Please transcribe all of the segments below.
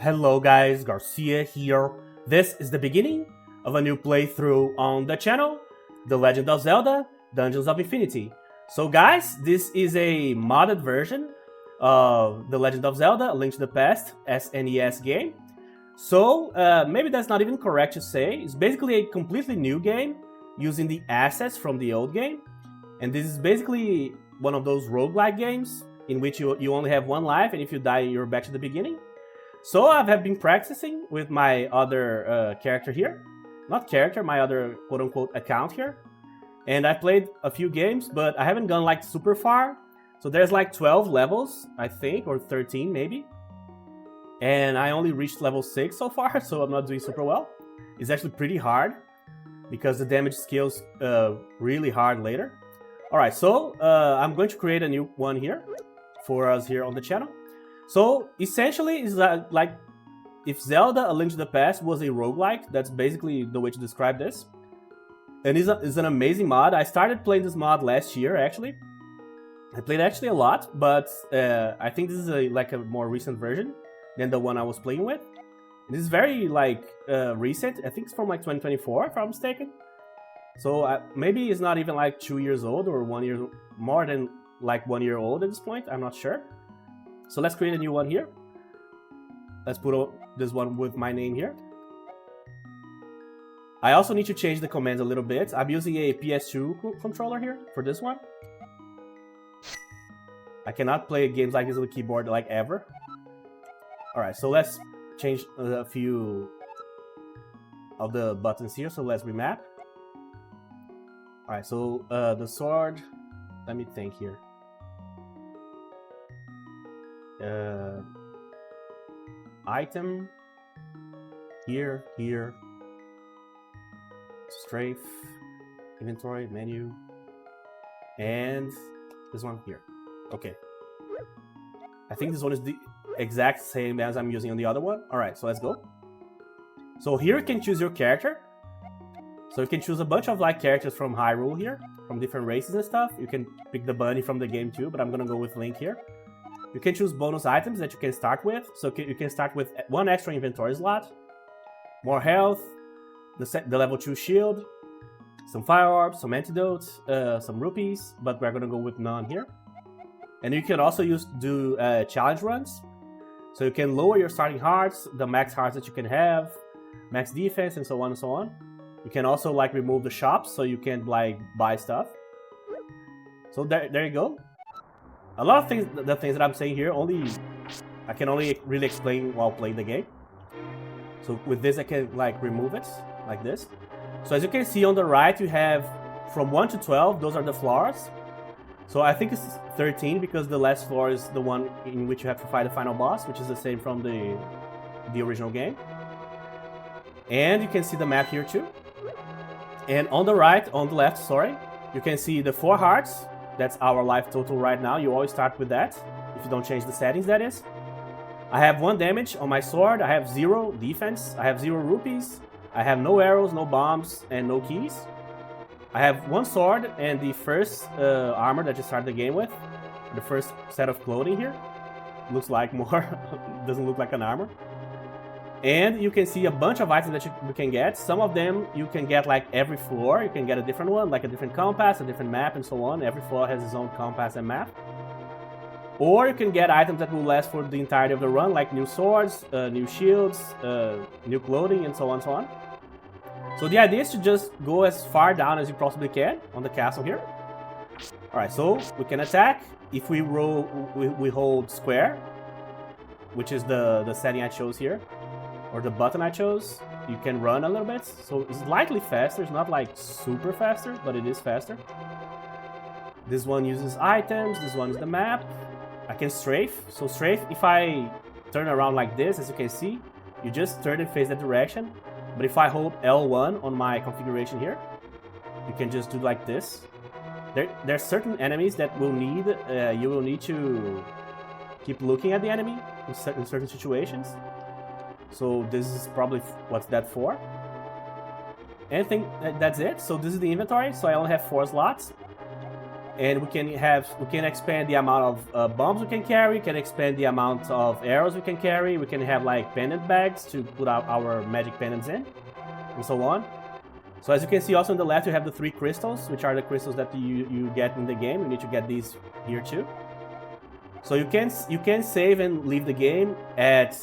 Hello guys, Garcia here. This is the beginning of a new playthrough on the channel, The Legend of Zelda, Dungeons of Infinity. So guys, this is a modded version of The Legend of Zelda, A Link to the Past, SNES game. So maybe that's not even correct to say. It's basically a completely new game using the assets from the old game. And this is basically one of those roguelike games in which you only have one life, and if you die, you're back to the beginning. So I have been practicing with my other character here. Not character, my other quote-unquote account here. And I played a few games, but I haven't gone like super far. So there's like 12 levels, I think, or 13 maybe. And I only reached level 6 so far, so I'm not doing super well. It's actually pretty hard, because the damage scales really hard later. Alright, so I'm going to create a new one here, for us here on the channel. So essentially, it's like if Zelda: A Link to the Past was a roguelike, that's basically the way to describe this. And it's an amazing mod. I started playing this mod last year, actually. I played actually a lot, but I think this is like a more recent version than the one I was playing with. This is very like recent. I think it's from like 2024, if I'm mistaken. So maybe it's not even like 2 years old or 1 year, more than like 1 year old at this point. I'm not sure. So let's create a new one here. Let's put this one with my name here. I also need to change the commands a little bit. I'm using a PS2 controller here for this one. I cannot play games like this with a keyboard like ever. Alright, so let's change a few of the buttons here. So let's remap. Alright, so the sword, let me think here. Item, here, strafe, inventory, menu, and this one here. Okay. I think this one is the exact same as I'm using on the other one. Alright, so let's go. So here you can choose your character. So you can choose a bunch of like characters from Hyrule here, from different races and stuff. You can pick the bunny from the game too, but I'm gonna go with Link here. You can choose bonus items that you can start with. So you can start with one extra inventory slot, more health, the level 2 shield, some fire orbs, some antidotes, some rupees, but we're gonna go with none here. And you can also do challenge runs. So you can lower your starting hearts, the max hearts that you can have, max defense, and so on and so on. You can also like remove the shops so you can like buy stuff. So there you go. A lot of things, the things that I'm saying here, I can only really explain while playing the game. So with this, I can like remove it like this. So as you can see on the right, you have from 1 to 12. Those are the floors. So I think it's 13 because the last floor is the one in which you have to fight the final boss, which is the same from the original game. And you can see the map here too. And on the left, sorry, you can see the 4 hearts. That's our life total right now. You always start with that, if you don't change the settings, that is. I have 1 damage on my sword. I have 0 defense. I have 0 rupees. I have no arrows, no bombs, and no keys. I have 1 sword and the first armor that you start the game with. The first set of clothing here. Looks like more, doesn't look like an armor. And you can see a bunch of items that you can get. Some of them you can get like every floor. You can get a different one, like a different compass, a different map, and so on. Every floor has its own compass and map. Or you can get items that will last for the entirety of the run, like new swords, new shields, new clothing, and so on and so on. So the idea is to just go as far down as you possibly can on the castle here. Alright, so we can attack. If we roll, we hold square, which is the setting I chose here. Or the button I chose, you can run a little bit. So it's slightly faster. It's not like super faster, but it is faster. This one uses items. This one is the map. I can strafe. So strafe, if I turn around like this, as you can see, you just turn and face that direction. But if I hold L1 on my configuration here, you can just do like this. There are certain enemies that will need, you will need to keep looking at the enemy in certain situations. So this is probably what's that for. And I think that's it. So this is the inventory. So I only have 4 slots. and we can expand the amount of bombs we can carry, can expand the amount of arrows we can carry, we can have like pendant bags to put out our magic pendants in, and so on. So as you can see also on the left, you have the 3 crystals, which are the crystals that you get in the game. You need to get these here too. So you can save and leave the game at,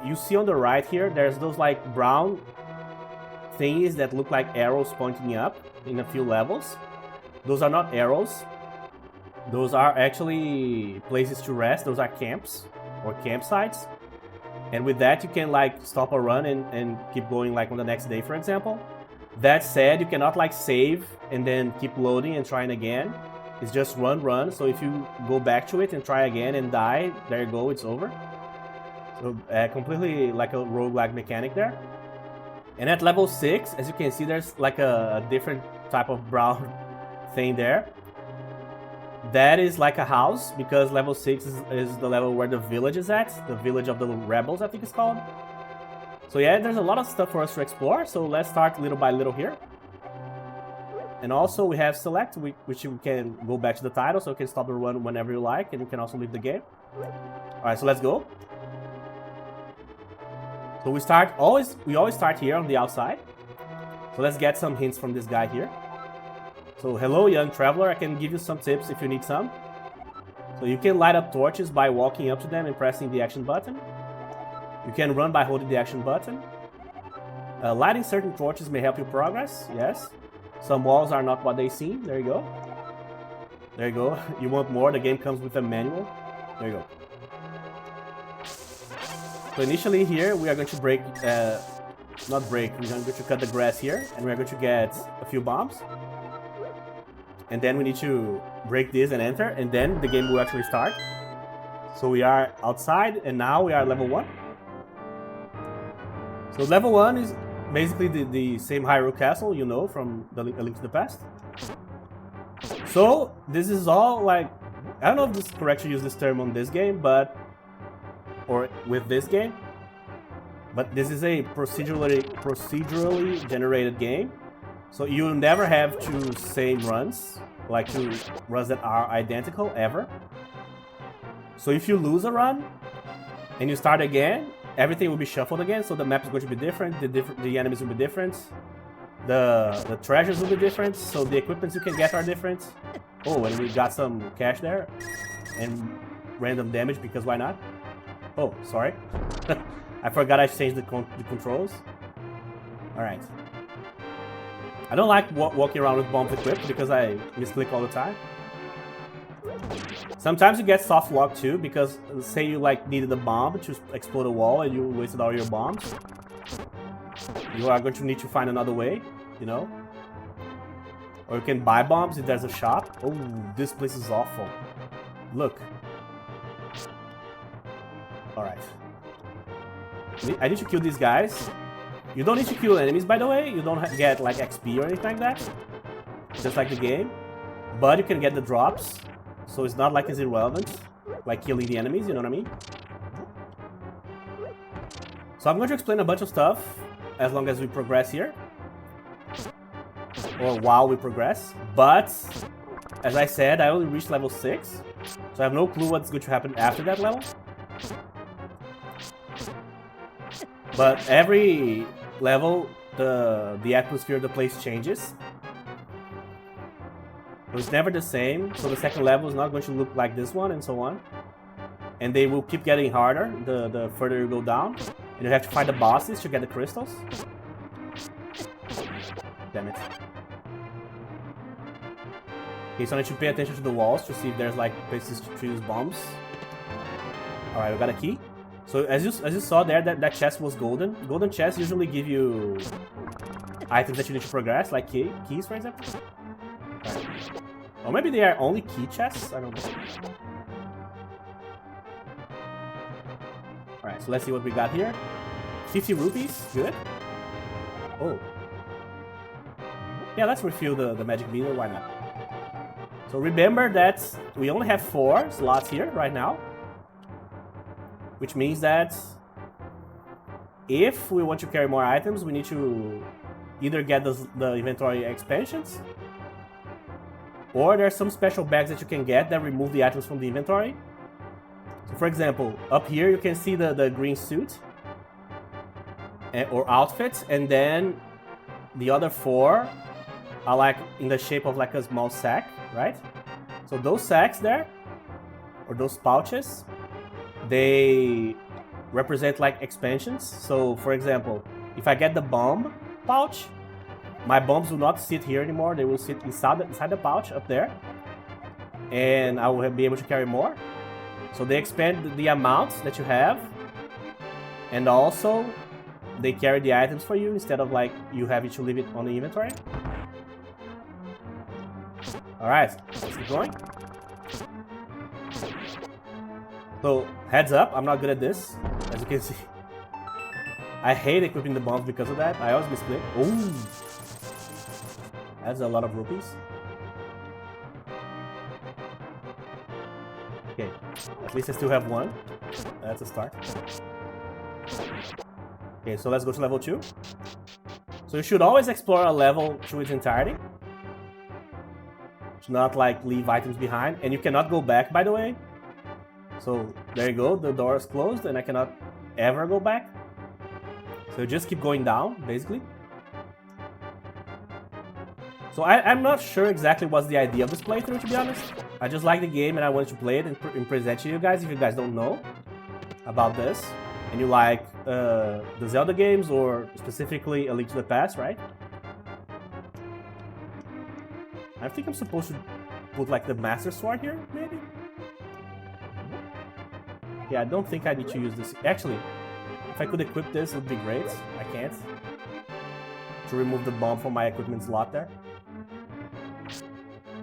you see on the right here, there's those like brown thingies that look like arrows pointing up in a few levels. Those are not arrows. Those are actually places to rest. Those are camps or campsites. And with that, you can like stop a run and keep going like on the next day, for example. That said, you cannot like save and then keep loading and trying again. It's just run. So if you go back to it and try again and die, there you go, it's over. So completely like a roguelike mechanic there. And at level 6, as you can see, there's like a different type of brown thing there. That is like a house, because level 6 is the level where the village is at. The village of the rebels, I think it's called. So yeah, there's a lot of stuff for us to explore. So let's start little by little here. And also we have select, which you can go back to the title, so you can stop the run whenever you like, and you can also leave the game. Alright, so let's go. So we always start here on the outside. So let's get some hints from this guy here. So hello young traveler, I can give you some tips if you need some. So you can light up torches by walking up to them and pressing the action button. You can run by holding the action button. Lighting certain torches may help you progress, yes. Some walls are not what they seem, there you go. There you go, you want more, the game comes with a manual. There you go. So initially here we are going to break, we're going to cut the grass here, and we're going to get a few bombs. And then we need to break this and enter, and then the game will actually start. So we are outside, and now we are level 1. So level 1 is basically the same Hyrule Castle, you know, from A Link to the Past. So this is all like, I don't know if this is correct to use this term on this game, but, or with this game, but this is a procedurally generated game. So you never have 2 same runs, like 2 runs that are identical ever. So if you lose a run and you start again, everything will be shuffled again. So the map is going to be different, the enemies will be different, the treasures will be different, so the equipments you can get are different. Oh, and we got some cash there and random damage, because why not? Oh, sorry. I forgot I changed the controls. Alright. I don't like walking around with bombs equipped because I misclick all the time. Sometimes you get soft lock too, because say you like needed a bomb to explode a wall and you wasted all your bombs. You are going to need to find another way, you know? Or you can buy bombs if there's a shop. Oh, this place is awful. Look. Alright. I need to kill these guys. You don't need to kill enemies, by the way. You don't get like XP or anything like that. Just like the game. But you can get the drops. So it's not like it's irrelevant. Like killing the enemies, you know what I mean? So I'm going to explain a bunch of stuff as long as we progress here. Or while we progress. But, as I said, I only reached level 6. So I have no clue what's going to happen after that level. But every level, the atmosphere of the place changes. So it's never the same. So the second level is not going to look like this one, and so on. And they will keep getting harder the further you go down. And you have to fight the bosses to get the crystals. Damn it. Okay, so I need to pay attention to the walls to see if there's like places to use bombs. Alright, we got a key. So as you saw there, that chest was golden. Golden chests usually give you items that you need to progress, like keys, for example. Right. Or maybe they are only key chests, I don't know. Alright, so let's see what we got here. 50 rupees, good. Oh. Yeah, let's refill the magic meter, why not? So remember that we only have 4 slots here right now. Which means that if we want to carry more items, we need to either get the inventory expansions, Or there's some special bags that you can get that remove the items from the inventory. So for example, up here you can see the green suit or outfit, and then the other 4 are like in the shape of like a small sack, right? So those sacks there, or those pouches, they represent like expansions. So for example, if I get the bomb pouch, my bombs will not sit here anymore. They will sit inside the pouch up there, and I will be able to carry more. So they expand the amount that you have, and also they carry the items for you instead of like you having to leave it on the inventory. Alright, let's keep going. So, heads up, I'm not good at this, as you can see. I hate equipping the bombs because of that. I always misclick. Ooh! That's a lot of rupees. Okay, at least I still have 1. That's a start. Okay, so let's go to level 2. So you should always explore a level to its entirety. To not like leave items behind. And you cannot go back, by the way. So there you go, the door is closed and I cannot ever go back. So you just keep going down, basically. So I'm not sure exactly what's the idea of this playthrough, to be honest. I just like the game and I wanted to play it and present to you guys if you guys don't know about this. And you like the Zelda games, or specifically A Link to the Past, right? I think I'm supposed to put like the Master Sword here, maybe? Yeah, I don't think I need to use this. Actually, if I could equip this, it would be great. I can't. To remove the bomb from my equipment slot there.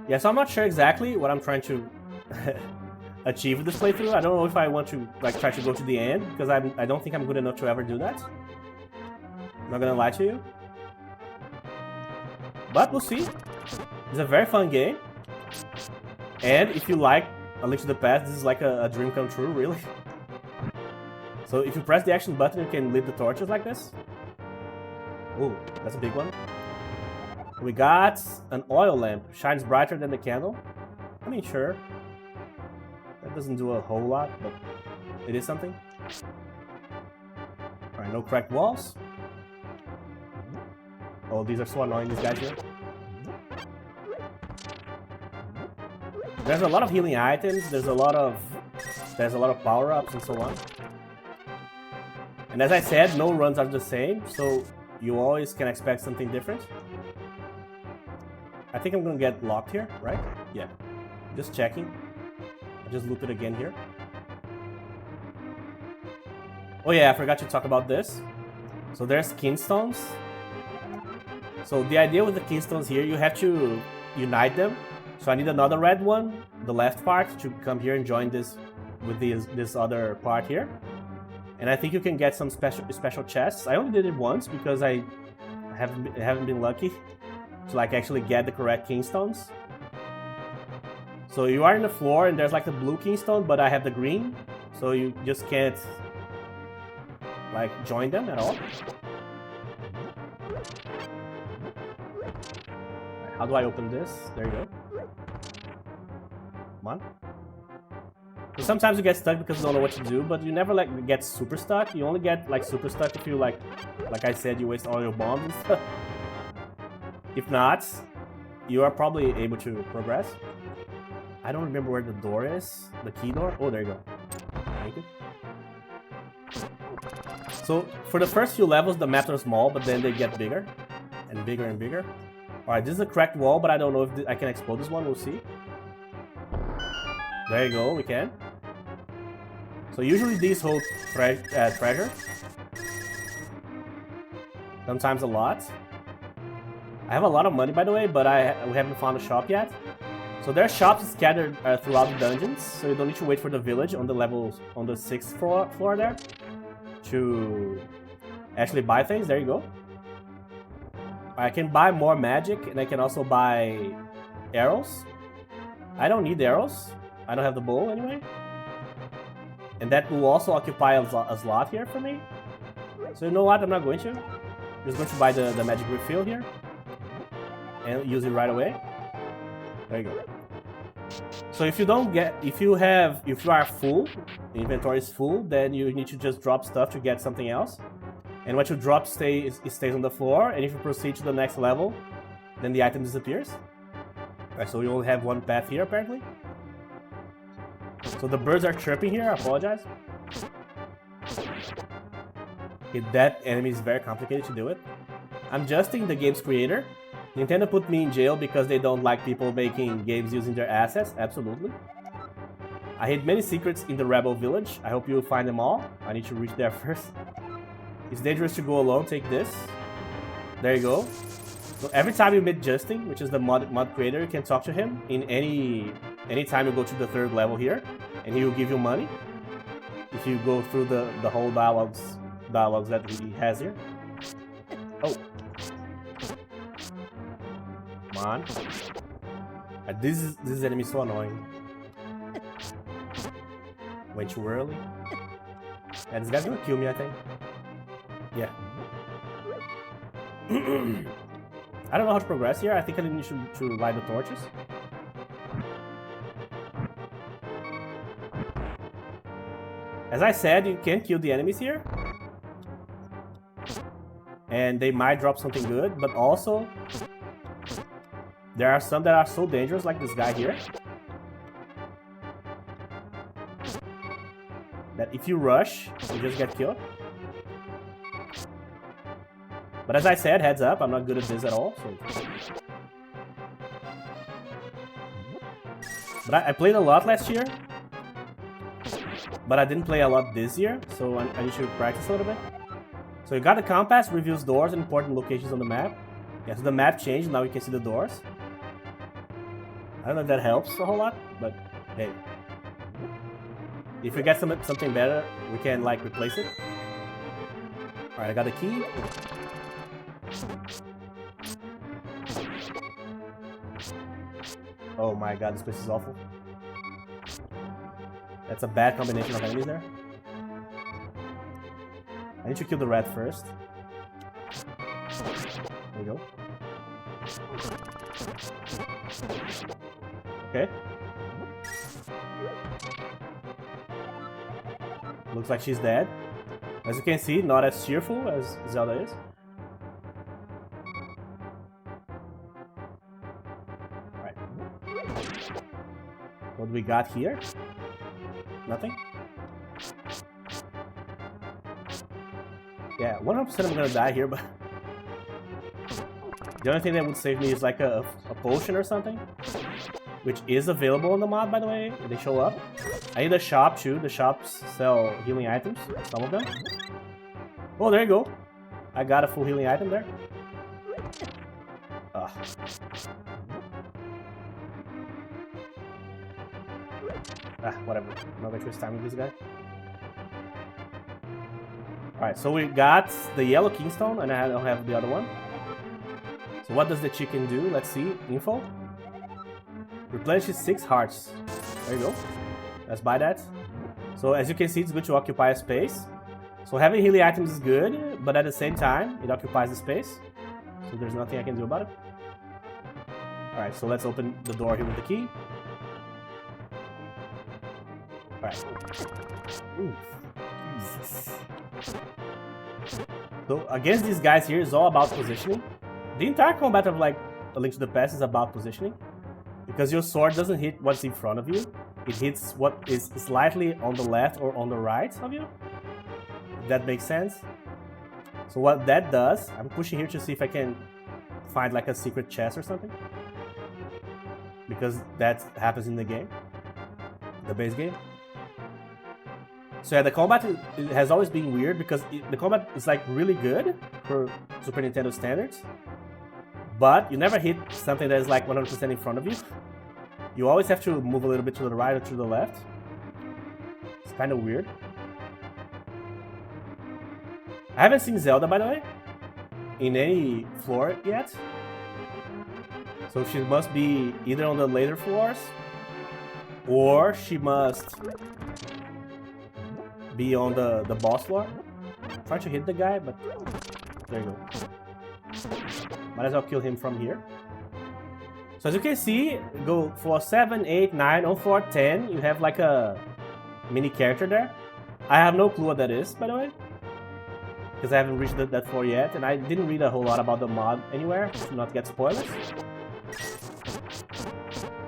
Yeah, so I'm not sure exactly what I'm trying to achieve with this playthrough. I don't know if I want to like try to go to the end, because I don't think I'm good enough to ever do that. I'm not gonna lie to you. But we'll see. It's a very fun game. And if you like A Link to the Past, this is like a dream come true, really. So if you press the action button, you can lit the torches like this. Ooh, that's a big one. We got an oil lamp. Shines brighter than the candle. I mean, sure. That doesn't do a whole lot, but it is something. Alright, no cracked walls. Oh, these are so annoying, these guys here. There's a lot of healing items, there's a lot of power-ups and so on. And as I said, no runs are the same, so you always can expect something different. I think I'm gonna get locked here, right? Yeah. Just checking. I just looped it again here. Oh yeah, I forgot to talk about this. So there's kinstones. So the idea with the kinstones here, you have to unite them. So I need another red one, the left part, to come here and join this with this other part here. And I think you can get some special chests. I only did it once because I haven't been lucky to like actually get the correct kingstones. So you are in the floor and there's like the blue kingstone, but I have the green, so you just can't like join them at all. Right, how do I open this? There you go. Come on. So sometimes you get stuck because you don't know what to do, but you never like get super stuck. You only get like super stuck if you like I said, you waste all your bombs and stuff. If not, you are probably able to progress. I don't remember where the door is. The key door? Oh, there you go. Thank you. So for the first few levels, the maps are small, but then they get bigger and bigger and bigger. Alright, this is a cracked wall, but I don't know if I can explode this one. We'll see. There you go, we can. So usually these hold treasure. Sometimes a lot. I have a lot of money, by the way, but we haven't found a shop yet. So there are shops scattered throughout the dungeons, so you don't need to wait for the village on the levels on the 6th floor there to actually buy things. There you go. I can buy more magic, and I can also buy arrows. I don't need arrows. I don't have the bow anyway. And that will also occupy a slot here for me. So you know what? I'm not going to. I'm just going to buy the magic refill here and use it right away. There you go. So if you are full, the inventory is full, then you need to just drop stuff to get something else. And what you drop stays on the floor, and if you proceed to the next level, then the item disappears. Alright, so you only have one path here apparently. So the birds are chirping here, I apologize. Okay, that enemy is very complicated to deal with. I'm justing the game's creator. Nintendo put me in jail because they don't like people making games using their assets, absolutely. I hid many secrets in the rebel village. I hope you'll find them all. I need to reach there first. It's dangerous to go alone, take this. There you go. So every time you meet Justin, which is the mod creator, you can talk to him in any time you go to the 3rd level here, and he will give you money. If you go through the whole dialogues that he has here. Oh. Come on. This enemy is so annoying. Went too early. Yeah, this guy's gonna kill me, I think. Yeah. I don't know how to progress here. I think I need to light the torches. As I said, you can kill the enemies here. And they might drop something good, but also there are some that are so dangerous, like this guy here, that if you rush, you just get killed. But as I said, heads up, I'm not good at this at all. So. But I played a lot last year, but I didn't play a lot this year, so I need to practice a little bit. So you got the compass, reveals doors and important locations on the map. Yeah, so the map changed, now you can see the doors. I don't know if that helps a whole lot, but hey. If we get something better, we can like replace it. Alright, I got the key. Oh my god, this place is awful. That's a bad combination of enemies there. I need to kill the rat first. There we go. Okay. Looks like she's dead. As you can see, not as cheerful as Zelda is. Alright. What do we got here? Nothing? Yeah, 100% I'm gonna die here, but the only thing that would save me is like a potion or something, which is available on the mod, by the way. They show up. I need a shop too. The shops sell healing items, some of them. Oh, there you go. I got a full healing item there. Ugh. Whatever. I'm not gonna waste time with this guy. Alright, so we got the yellow kingstone, and I don't have the other one. So what does the chicken do? Let's see. Info. Replenishes 6 hearts. There you go. Let's buy that. So as you can see, it's good to occupy a space. So having healing items is good, but at the same time, it occupies the space. So there's nothing I can do about it. Alright, so let's open the door here with the key. Alright. Ooh. Jesus. So against these guys here is all about positioning. The entire combat of like A Link to the Past is about positioning. Because your sword doesn't hit what's in front of you. It hits what is slightly on the left or on the right of you. If that makes sense. So what that does, I'm pushing here to see if I can find like a secret chest or something. Because that happens in the game. The base game. So yeah, the combat has always been weird because the combat is like really good for Super Nintendo standards. But you never hit something that is like 100% in front of you. You always have to move a little bit to the right or to the left. It's kind of weird. I haven't seen Zelda, by the way, in any floor yet. So she must be either on the later floors, or she must be on the boss floor. I'm trying to hit the guy, but there you go. Might as well kill him from here. So So as you can see, go floor 7, 8, 9, on floor 10, you have like a mini character there. I have no clue what that is, by the way, because I haven't reached that floor yet, and I didn't read a whole lot about the mod anywhere to not get spoilers.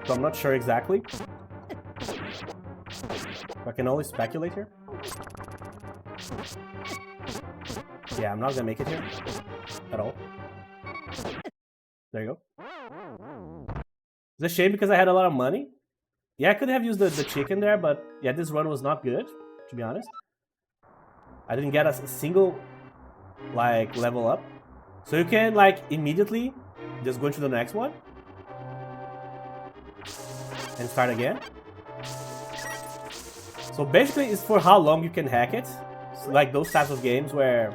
So I'm not sure exactly. I can only speculate here. Yeah, I'm not gonna make it here at all. There you go. It's a shame because I had a lot of money. Yeah, I could have used the chicken there, but yeah, this run was not good, to be honest. I didn't get a single like level up. So you can like immediately just go into the next one and start again. So basically it's for how long you can hack it. It's like those types of games where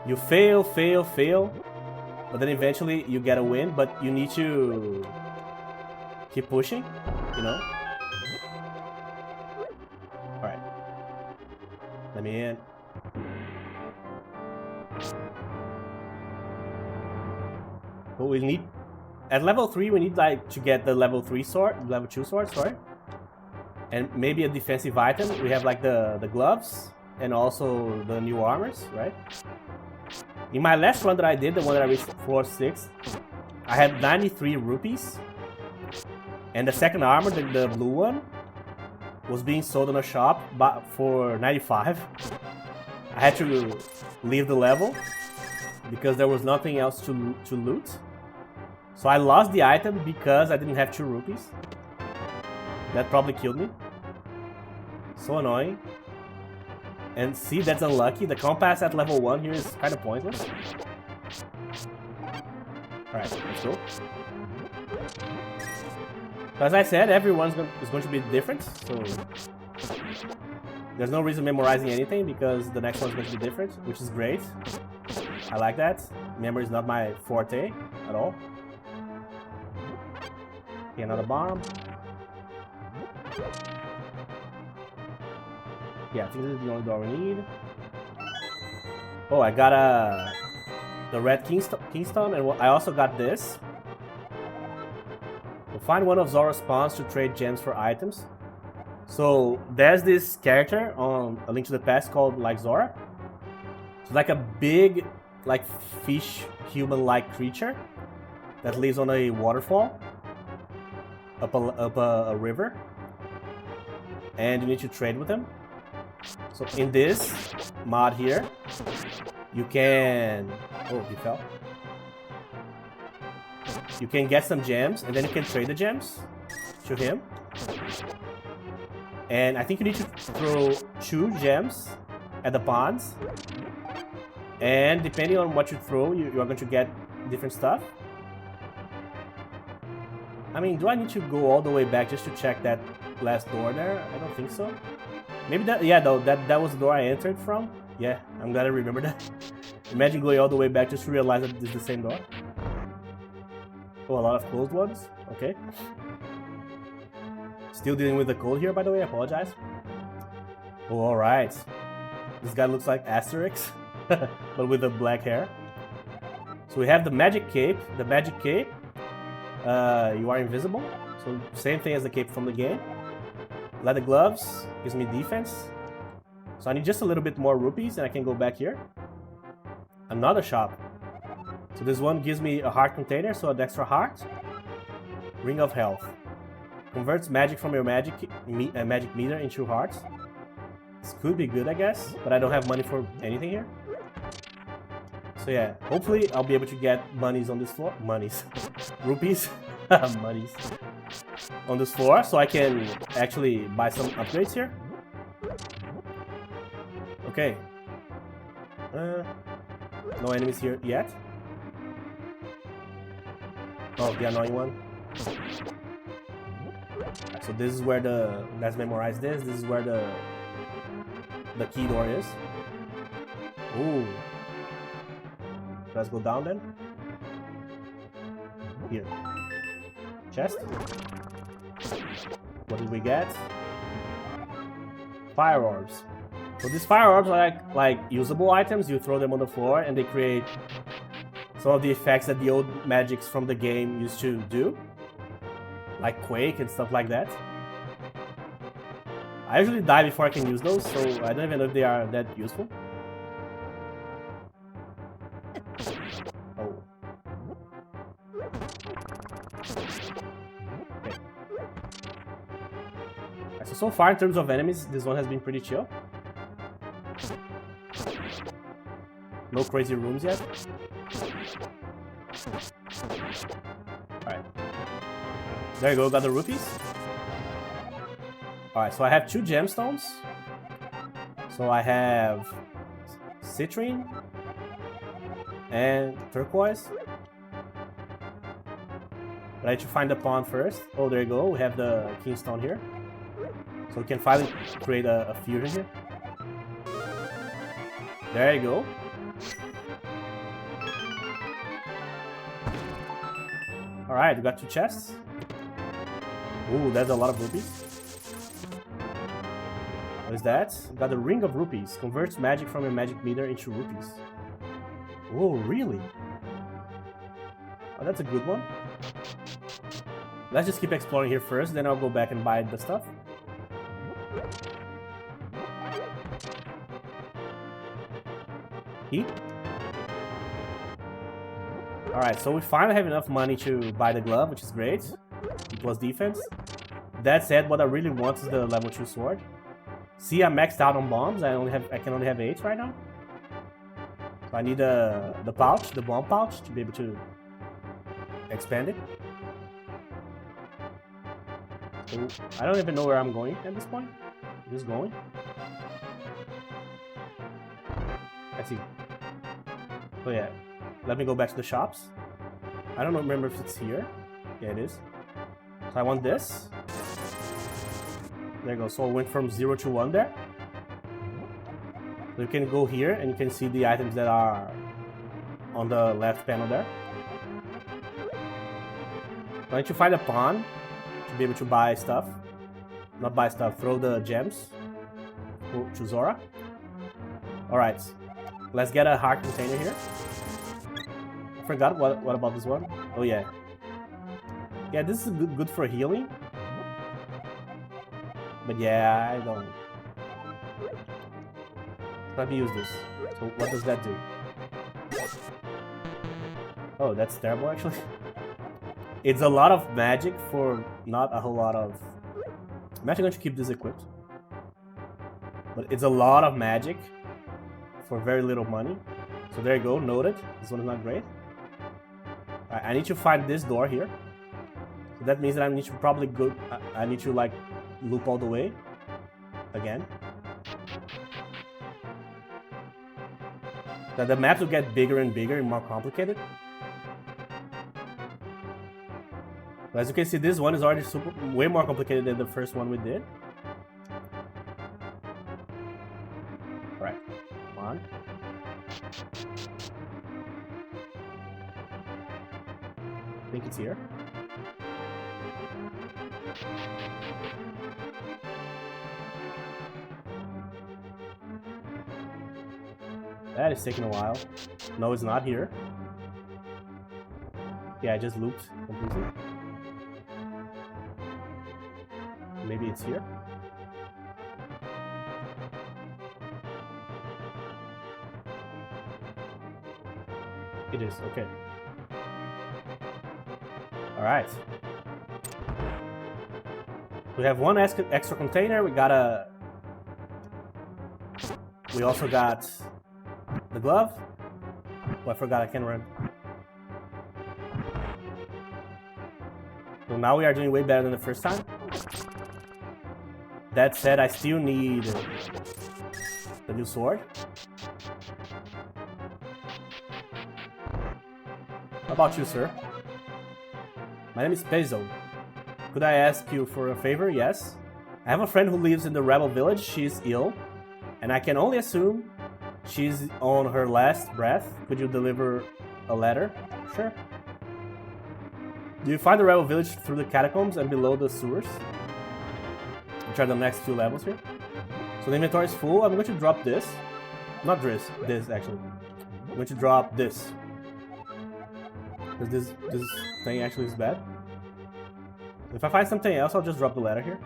you fail, but then eventually you get a win, but you need to keep pushing, you know? Alright. Let me in. But we need... At level 3, we need like to get the level 3 sword, level 2 sword, sorry. And maybe a defensive item. We have like the gloves and also the new armors, right? In my last run that I did, the one that I reached floor 6, I had 93 rupees. And the second armor, the blue one, was being sold in a shop for 95. I had to leave the level because there was nothing else to loot. So I lost the item because I didn't have 2 rupees. That probably killed me. So annoying. And see, that's unlucky. The compass at level 1 here is kind of pointless. Alright, let's go. So as I said, everyone's is going to be different, so there's no reason memorizing anything because the next one's going to be different, which is great. I like that. Memory is not my forte at all. Okay, another bomb. Yeah, I think this is the only door we need. Oh, I got the red Kingstone, and I also got this. We'll find one of Zora's spawns to trade gems for items. So there's this character on A Link to the Past called like Zora. It's like a big, like fish, human-like creature that lives on a waterfall up a river, and you need to trade with him. So in this mod here, you can... Oh, he fell. You can get some gems, and then you can trade the gems to him. And I think you need to throw 2 gems at the ponds. And depending on what you throw, you are going to get different stuff. I mean, do I need to go all the way back just to check that last door there? I don't think so. Maybe that, yeah, though, that was the door I entered from. Yeah, I'm glad I remember that. Imagine going all the way back just to realize that this is the same door. Oh, a lot of closed ones. Okay. Still dealing with the cold here, by the way. I apologize. Oh, alright. This guy looks like Asterix, but with the black hair. So we have the magic cape. The magic cape, you are invisible. So same thing as the cape from the game. Leather gloves gives me defense. So I need just a little bit more rupees and I can go back here. Another shop. So this one gives me a heart container, so an extra heart. Ring of health. Converts magic from your magic meter into hearts. This could be good, I guess, but I don't have money for anything here. So yeah, hopefully I'll be able to get monies on this floor. Monies. Rupees. Monies. On this floor, so I can actually buy some upgrades here. Okay. No enemies here yet. Oh, the annoying one. Right, so this is where let's memorize this. This is where the key door is. Ooh. Let's go down then. Here. Chest. What did we get? Fire orbs. So these fire orbs are like usable items. You throw them on the floor and they create some of the effects that the old magics from the game used to do. like Quake and stuff like that. I usually die before I can use those, so I don't even know if they are that useful. Oh. Okay. So far, in terms of enemies, this one has been pretty chill. No crazy rooms yet. Alright. There you go, got the rupees. Alright, so I have 2 gemstones. So I have citrine and turquoise. But I need to find the pond first. Oh, there you go. We have the kingstone here. So we can finally create a fusion here. There you go. Alright, we got 2 chests. Ooh, that's a lot of rupees. What is that? We got the ring of rupees. Converts magic from a magic meter into rupees. Oh, really? Oh, that's a good one. Let's just keep exploring here first, then I'll go back and buy the stuff. Heat. Alright, so we finally have enough money to buy the glove, which is great. Plus defense. That said, what I really want is the level 2 sword. See, I'm maxed out on bombs. I can only have 8 right now. So I need the pouch, the bomb pouch, to be able to expand it. So I don't even know where I'm going at this point. I'm just going. I see. So yeah, let me go back to the shops. I don't remember if it's here. Yeah, it is. So I want this. There you go. So I went from 0 to 1 there. So you can go here and you can see the items that are on the left panel there. So I need to find a pawn to be able to buy stuff. Not buy stuff, throw the gems to Zora. Alright, let's get a heart container here. I forgot what about this one. Oh yeah. Yeah, this is good for healing. But yeah, I don't. Let me use this. So what does that do? Oh, that's terrible actually. It's a lot of magic for not a whole lot of... I'm actually going to keep this equipped. But it's a lot of magic for very little money. So there you go, noted. This one is not great. Right, I need to find this door here. So that means that I need to probably go... I need to like loop all the way. Again. That the maps will get bigger and bigger and more complicated. But as you can see, this one is already way more complicated than the first one we did. Alright, come on. I think it's here. That is taking a while. No, it's not here. Yeah, I just looped completely. Maybe it's here. It is, okay. Alright. We have one extra container. We also got the glove. Oh, I forgot, I can't run. So now we are doing way better than the first time. That said, I still need the new sword. How about you, sir? My name is Pezo. Could I ask you for a favor? Yes. I have a friend who lives in the rebel village. She's ill, and I can only assume she's on her last breath. Could you deliver a letter? Sure. Do you find the rebel village through the catacombs and below the sewers? Which are the next 2 levels here. So the inventory is full. I'm going to drop this. Not this actually. I'm going to drop this. Because this thing actually is bad. If I find something else, I'll just drop the ladder here.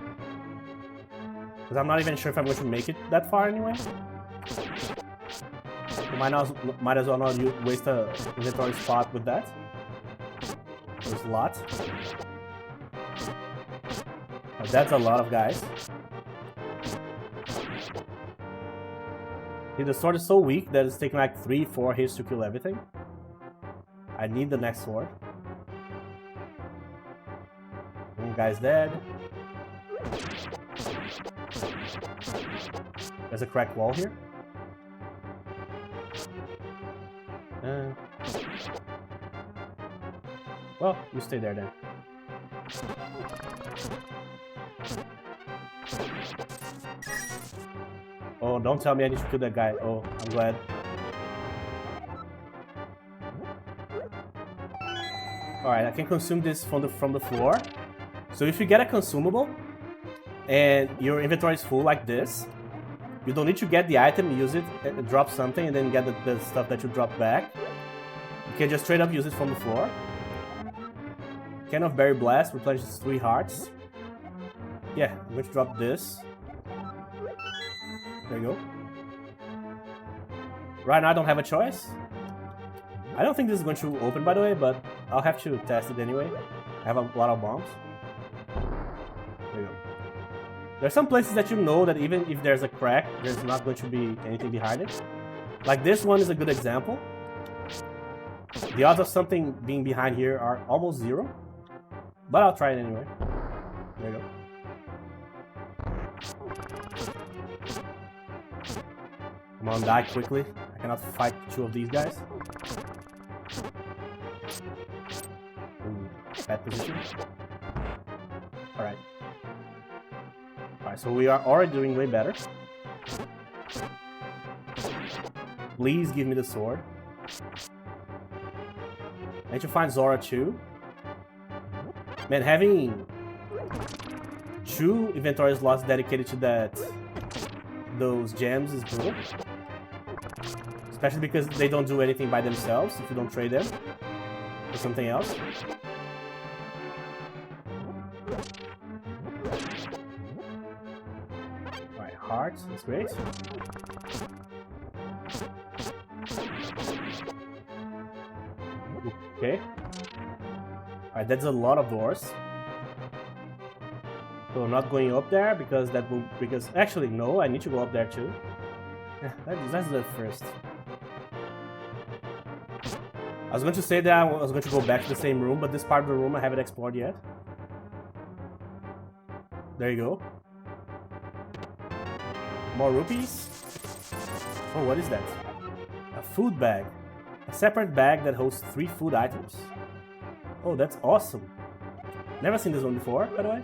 Because I'm not even sure if I'm going to make it that far anyway. So might as well not waste an inventory spot with that. There's a lot. Oh, that's a lot of guys. See, the sword is so weak that it's taking like 3-4 hits to kill everything. I need the next sword. One guy's dead. There's a cracked wall here. Well, you stay there then. Oh, don't tell me I need to kill that guy. Oh, I'm glad. Alright, I can consume this from the floor. So if you get a consumable and your inventory is full like this, you don't need to get the item, use it, drop something, and then get the stuff that you drop back. You can just straight up use it from the floor. Can of Berry Blast replenishes 3 hearts. Yeah, I'm going to drop this. There you go. Right now I don't have a choice. I don't think this is going to open, by the way, but I'll have to test it anyway. I have a lot of bombs. There you go. There's some places that you know that even if there's a crack, there's not going to be anything behind it. Like this one is a good example. The odds of something being behind here are almost 0. But I'll try it anyway. There you go. Come on, die quickly. I cannot fight 2 of these guys. Ooh, bad position. Alright. Alright, so we are already doing way better. Please give me the sword. I need to find Zora too. Man, having 2 inventory slots dedicated to those gems is brutal. Especially because they don't do anything by themselves if you don't trade them for something else. Alright, hearts, that's great. Okay. Alright, that's a lot of doors. So I'm not going up there because actually no, I need to go up there too. Yeah, that's the first. I was going to say that I was going to go back to the same room, but this part of the room I haven't explored yet. There you go. More rupees. Oh, what is that? A food bag. A separate bag that holds 3 food items. Oh, that's awesome. Never seen this one before, by the way.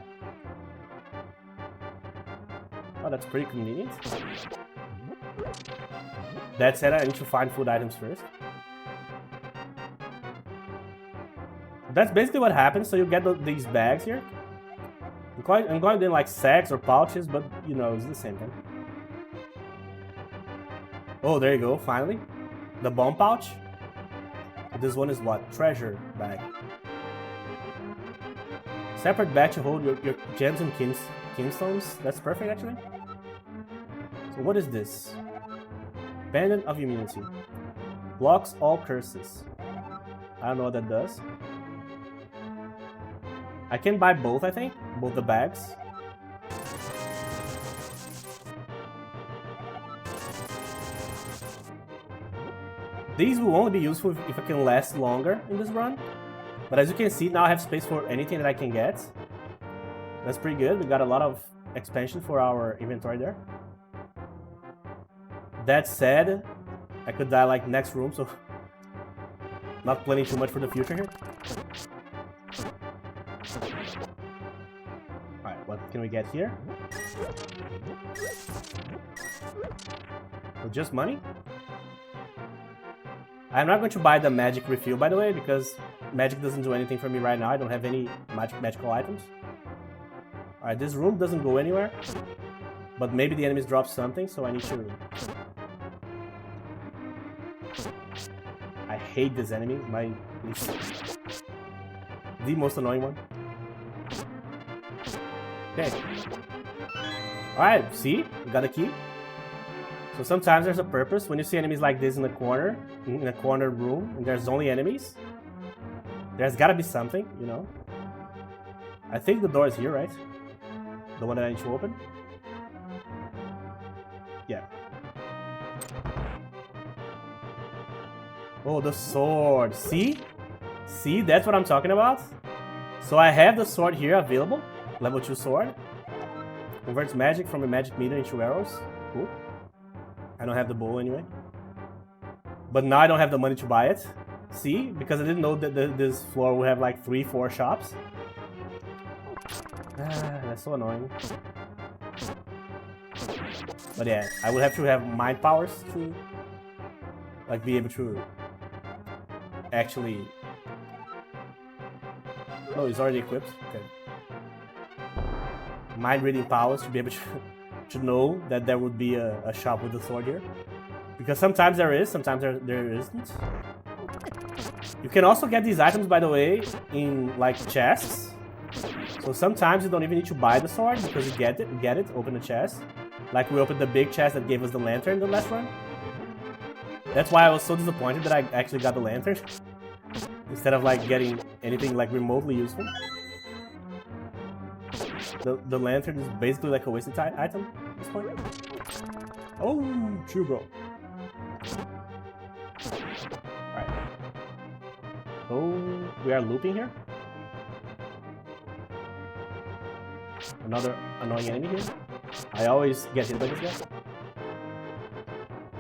Oh, that's pretty convenient. That said, I need to find food items first. That's basically what happens, so you get these bags here. I'm going in like sacks or pouches, but you know, it's the same thing. Oh, there you go, finally. The bomb pouch. This one is what? Treasure bag. Separate bag to hold your gems and kinstones. That's perfect, actually. So what is this? Pendant of Immunity. Blocks all curses. I don't know what that does. I can buy both, I think. Both the bags. These will only be useful if I can last longer in this run. But as you can see, now I have space for anything that I can get. That's pretty good. We got a lot of expansion for our inventory there. That said, I could die like next room, so not planning too much for the future here. Alright, what can we get here? So just money? I'm not going to buy the magic refill, by the way, because magic doesn't do anything for me right now. I don't have any magical items. Alright, this room doesn't go anywhere. But maybe the enemies drop something, so I need to... I hate this enemy. The most annoying one. Okay. Alright, see? We got a key. So sometimes there's a purpose. When you see enemies like this in a corner room, and there's only enemies, there's gotta be something, you know? I think the door is here, right? The one that I need to open? Yeah. Oh, the sword. See? See? That's what I'm talking about? So I have the sword here available. Level 2 sword. Converts magic from a magic meter into arrows. Cool. I don't have the bow anyway. But now I don't have the money to buy it. See? Because I didn't know that this floor would have like 3-4 shops. Ah, that's so annoying. But yeah, I would have to have mind powers to like be able to actually... Oh, he's already equipped. Okay. Mind reading powers to be able to know that there would be a shop with the sword here. Because sometimes there is, sometimes there isn't. You can also get these items, by the way, in like chests. So sometimes you don't even need to buy the sword because you get it, open the chest. Like we opened the big chest that gave us the lantern the last run. That's why I was so disappointed that I actually got the lantern. Instead of like getting anything like remotely useful. The lantern is basically like a wasted item at this point. Oh, true bro. Alright. Oh, we are looping here. Another annoying enemy here. I always get hit by this guy.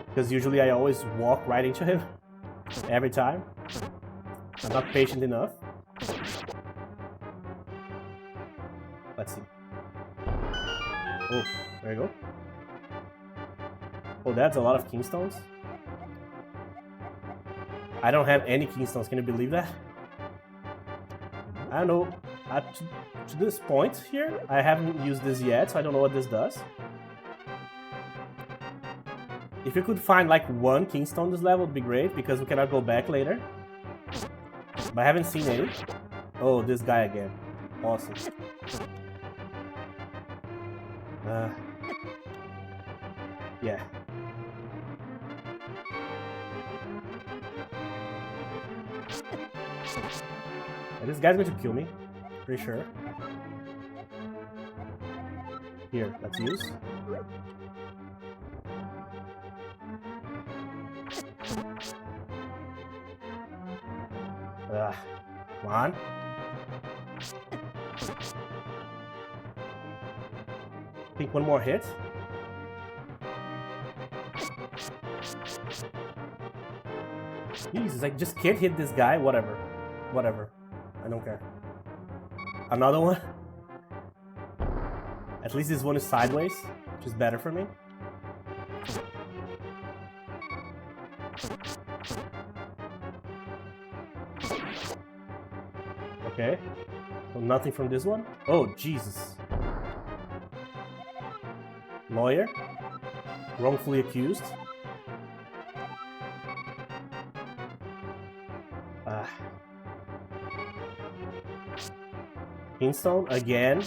Because usually I always walk right into him. Every time. I'm not patient enough. Let's see. Oh, there you go. Oh, that's a lot of kingstones. I don't have any kingstones, can you believe that? I don't know. To this point here, I haven't used this yet, so I don't know what this does. If you could find like one kingstone this level, would be great, because we cannot go back later. But I haven't seen any. Oh, this guy again. Awesome. Yeah. This guy's going to kill me. Pretty sure. Here, let's use. Come on. I think one more hit. Jesus, I just can't hit this guy. Whatever. Whatever. I don't care. Another one. At least this one is sideways, which is better for me. Okay. So nothing from this one. Oh, Jesus. Lawyer. Wrongfully accused. Kingstone again.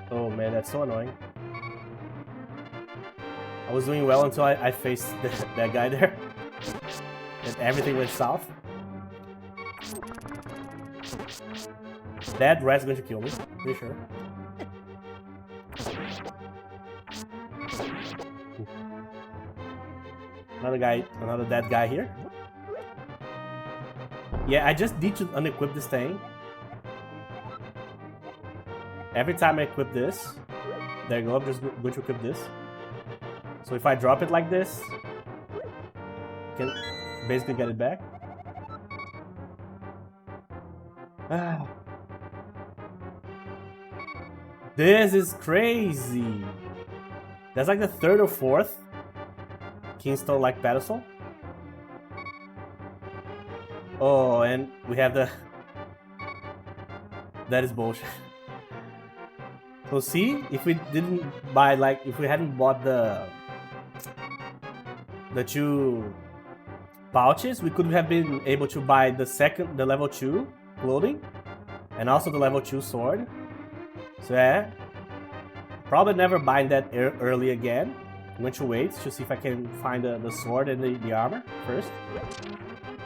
Oh man, that's so annoying. I was doing well until I faced that guy there. And everything went south. That rat's going to kill me, pretty sure. Another guy, another dead guy here. Yeah, I just need to unequip this thing. Every time I equip this, there you go, I'm just going to equip this. So if I drop it like this, I can basically get it back. This is crazy. That's like the third or fourth Kingstone like pedestal. Oh, and we have the... That is bullshit. So see, if we didn't buy like, if we hadn't bought the two pouches, we could have been able to buy the level 2 clothing and also the level 2 sword. So yeah, probably never buying that early again. I'm going to wait to see if I can find the sword and the armor first,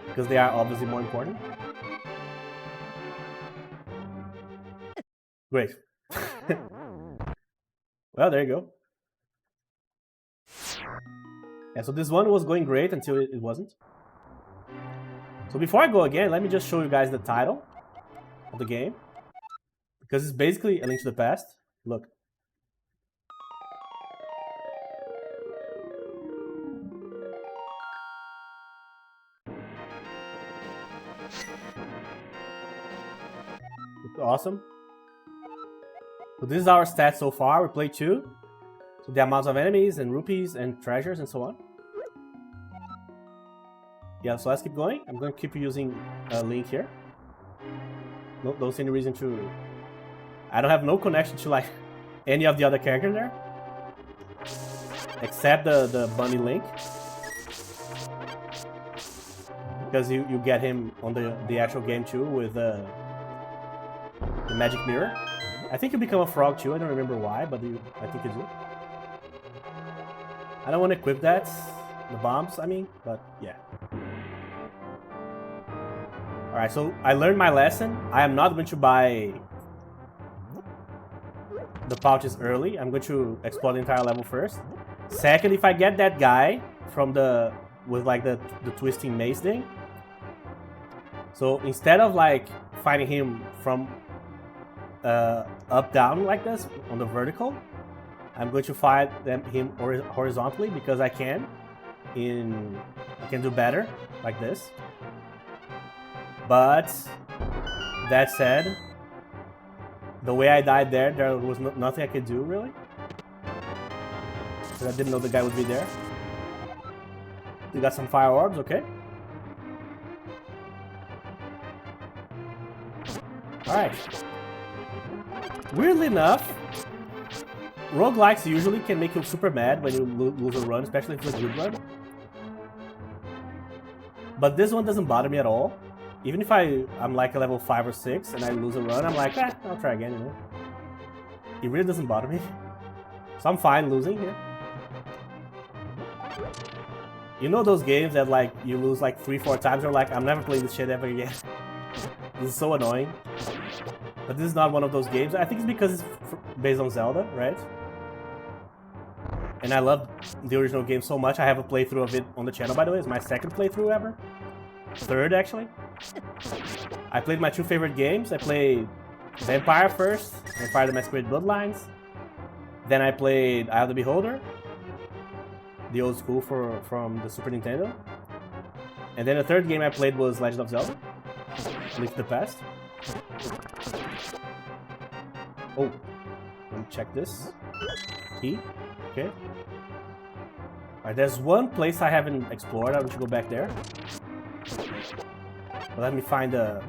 because they are obviously more important. Great. Well, there you go. Yeah, so this one was going great until it wasn't. So before I go again, let me just show you guys the title of the game, because it's basically A Link to the Past. Look. It's awesome. So this is our stats so far. We played 2. So the amounts of enemies and rupees and treasures and so on. Yeah, so let's keep going. I'm going to keep using Link here. No, don't see any reason to... I don't have no connection to like any of the other characters there. Except the bunny Link. Because you get him on the actual game too with the magic mirror. I think you become a frog too, I don't remember why, but I think you do. I don't want to equip that, the bombs, I mean, but yeah. Alright, so I learned my lesson. I am not going to buy the pouches early. I'm going to explore the entire level first. Second, if I get that guy from with like the twisting maze thing. So instead of like fighting him from up down like this on the vertical, I'm going to fight him horizontally because I can do better like this. But that said, the way I died there was nothing I could do really, because I didn't know the guy would be there. We got some fire orbs, okay. Alright. Weirdly enough, roguelikes usually can make you super mad when you lose a run, especially if it's a good run. But this one doesn't bother me at all. Even if I'm like a level 5 or 6 and I lose a run, I'm like, I'll try again, you know. It really doesn't bother me. So I'm fine losing here. You know those games that like you lose like 3-4 times, you're like, I'm never playing this shit ever again. This is so annoying. But this is not one of those games. I think it's because it's based on Zelda, right? And I love the original game so much. I have a playthrough of it on the channel, by the way. It's my second playthrough ever. Third, actually. I played my 2 favorite games. I played Vampire first, Vampire the Masquerade Bloodlines. Then I played Eye of the Beholder, the old school from the Super Nintendo. And then the third game I played was Legend of Zelda, Link to the Past. Oh, let me check this. Key, okay. Alright, there's one place I haven't explored. I want to go back there. But let me find the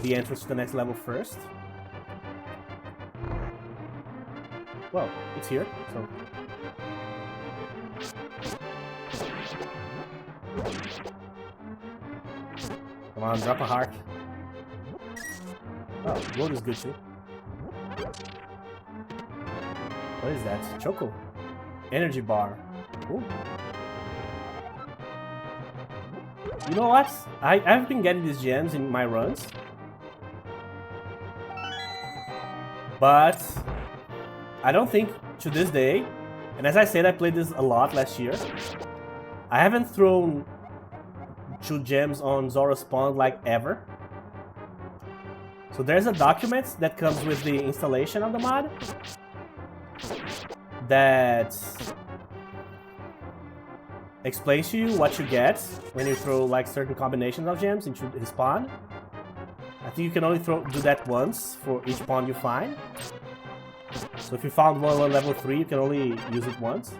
entrance to the next level first. Well, it's here, so... Come on, drop a heart. Oh, gold is good too. What is that? Choco. Energy bar. Ooh. You know what? I've been getting these gems in my runs. But I don't think to this day, and as I said, I played this a lot last year, I haven't thrown 2 gems on Zora's Pond like ever. So there's a document that comes with the installation of the mod that explains to you what you get when you throw like certain combinations of gems into his pond. I think you can only do that once for each pond you find. So if you found one on level 3, you can only use it once.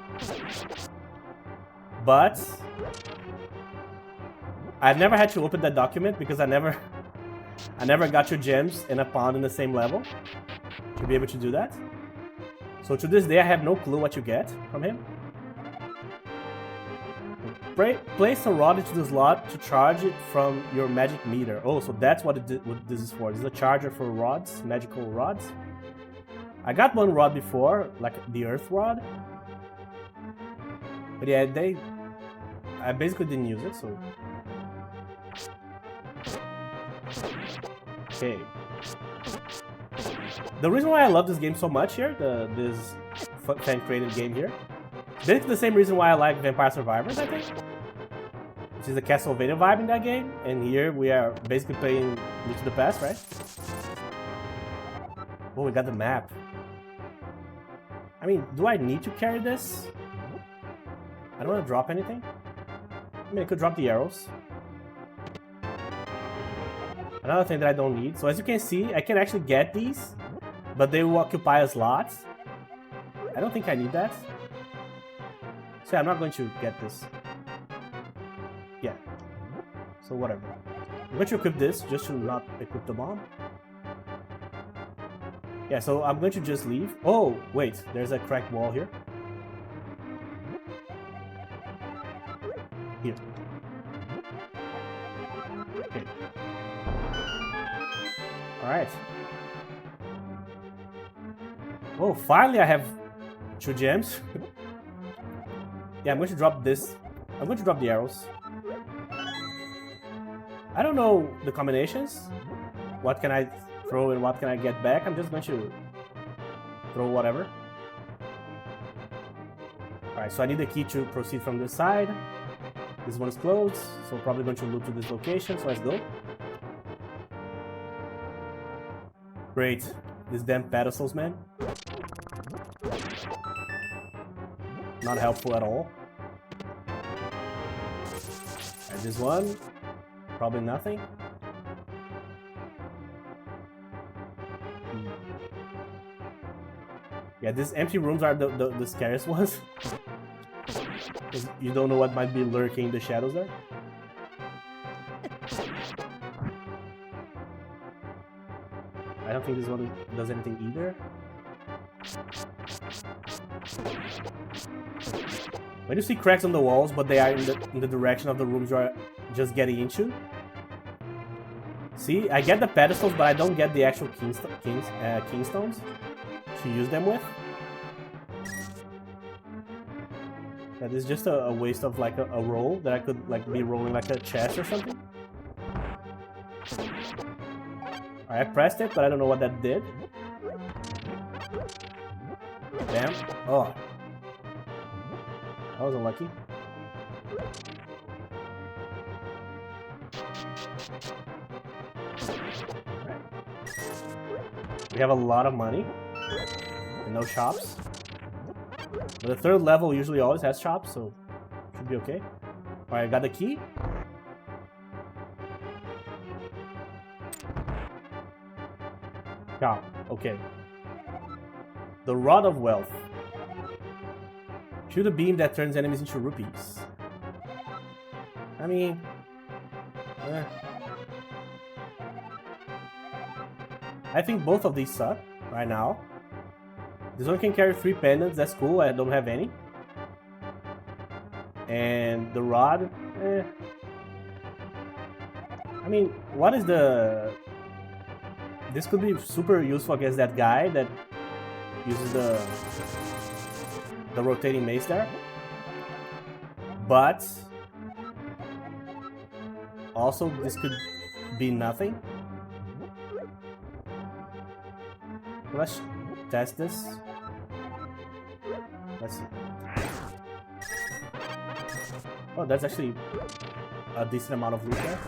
But I've never had to open that document because I never got 2 gems in a pond in the same level to be able to do that. So to this day, I have no clue what you get from him. place a rod into the slot to charge it from your magic meter. Oh, so that's what this is for. This is a charger for rods, magical rods. I got one rod before, like the earth rod. But yeah, I basically didn't use it, so... Okay. The reason why I love this game so much here, this fan-created game here, basically the same reason why I like Vampire Survivors, I think. Which is a Castlevania vibe in that game. And here we are basically playing Link to the Past, right? Oh, we got the map. I mean, do I need to carry this? I don't want to drop anything. I mean, I could drop the arrows. Another thing that I don't need. So as you can see, I can actually get these, but they will occupy a slot. I don't think I need that. So yeah, I'm not going to get this. Yeah. So whatever. I'm going to equip this just to not equip the bomb. Yeah, so I'm going to just leave. Oh, wait. There's a cracked wall here. Here. Okay. Alright. Oh, finally I have 2 gems. Yeah, I'm going to drop this. I'm going to drop the arrows. I don't know the combinations. What can I throw and what can I get back? I'm just going to throw whatever. Alright, so I need the key to proceed from this side. This one is closed, so probably going to loop to this location, so let's go. Great. These damn pedestals, man. Not helpful at all. And this one, probably nothing. Yeah, these empty rooms are the scariest ones. Because you don't know what might be lurking in the shadows there. I don't think this one does anything either. When you see cracks on the walls, but they are in the direction of the rooms you are just getting into. See, I get the pedestals, but I don't get the actual kingstones to use them with. That is just a waste of like a roll that I could like be rolling like a chest or something. I pressed it, but I don't know what that did. Damn. Oh. That was unlucky. Right. We have a lot of money. And no shops. But the third level usually always has shops, so should be okay. Alright, I got the key. Yeah, okay. The Rod of Wealth. Shoot a beam that turns enemies into rupees. I mean... I think both of these suck right now. This one can carry 3 pendants, that's cool, I don't have any. And the rod... I mean, what is the... This could be super useful against that guy that uses the rotating mace there. But also this could be nothing. Let's test this. Let's see. Oh, that's actually a decent amount of loot there.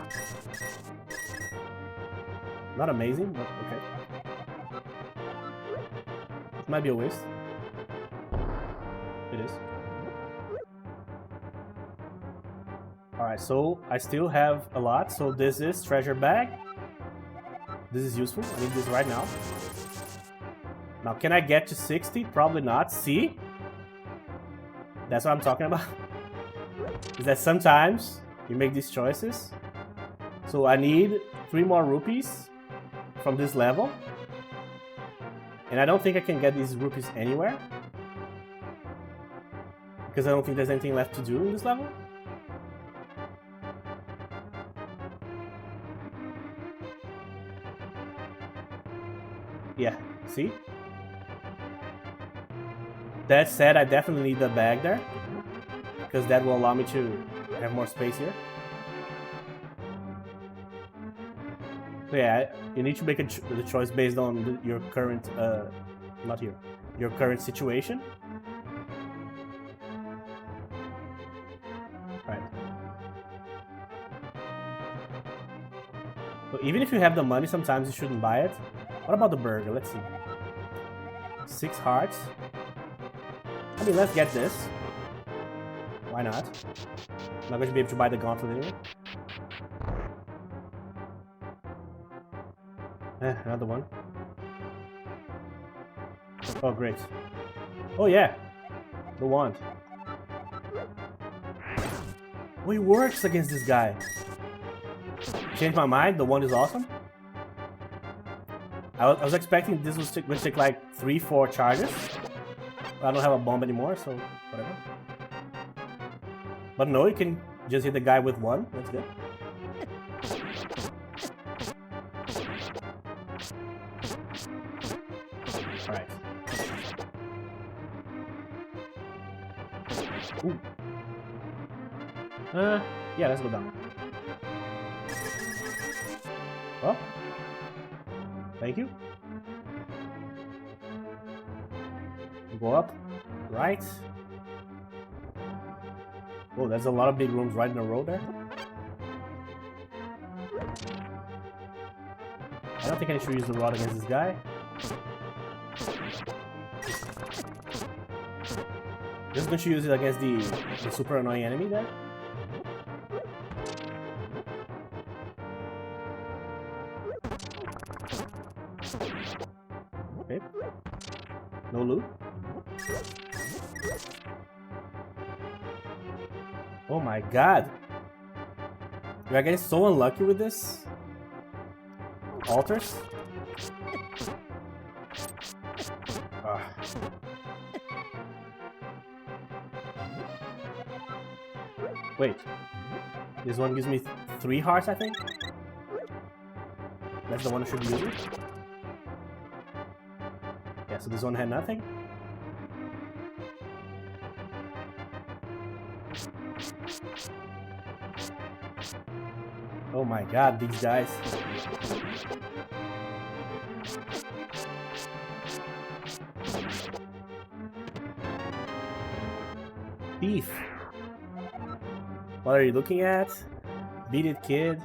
Not amazing, but okay. It might be a waste. It is. Alright, so I still have a lot. So this is treasure bag. This is useful. I need this right now. Now, can I get to 60? Probably not. See? That's what I'm talking about. Is that sometimes you make these choices. So I need 3 more rupees from this level. And I don't think I can get these rupees anywhere. Because I don't think there's anything left to do in this level. Yeah, see? That said, I definitely need the bag there, because that will allow me to have more space here. So yeah, you need to make the choice based on your current, not here, your current situation. Right. So even if you have the money, sometimes you shouldn't buy it. What about the burger? Let's see. 6 hearts. I mean, let's get this. Why not? I'm not going to be able to buy the gauntlet anyway. Another one. Oh, great. Oh, yeah. The wand. Oh, it works against this guy. Changed my mind. The wand is awesome. I was expecting this would take like 3-4 charges. I don't have a bomb anymore, so whatever. But no, you can just hit the guy with one. That's good. Alright. Ooh. Yeah, let's go down. Oh. Thank you. Go up. Right. Oh, there's a lot of big rooms right in a row there. I don't think I should use the rod against this guy. Just going to use it against the super annoying enemy there. Okay. No loot. Oh my god. We are getting so unlucky with this. Altars. Wait. This one gives me 3 hearts, I think. That's the one I should be using. Yeah, so this one had nothing. Oh my god, these guys. Thief. What are you looking at? Beat it, kid.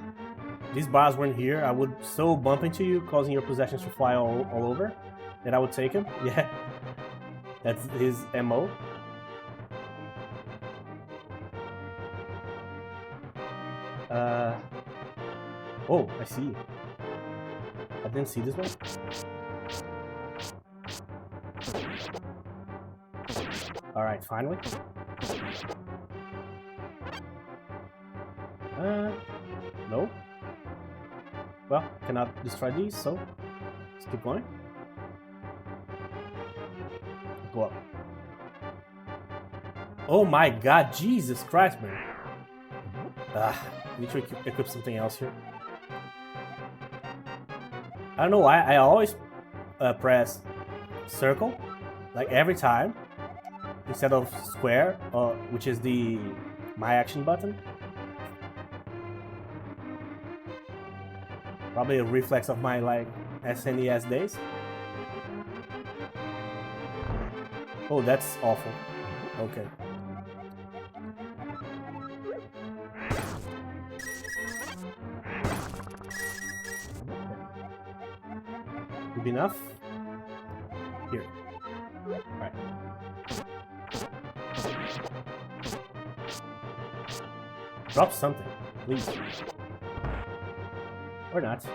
These bars weren't here. I would so bump into you, causing your possessions to fly all over. Then I would take him. Yeah. That's his MO. Oh, I see. I didn't see this one. Alright, finally. No. Well, cannot destroy these, so let's keep going. Go up. Oh my god, Jesus Christ, man. I need to equip something else here. I don't know why, I always press circle, like every time, instead of square, which is my action button. Probably a reflex of my like SNES days. Oh, that's awful. Okay. Good enough. Here. Alright. Drop something, please. Or not.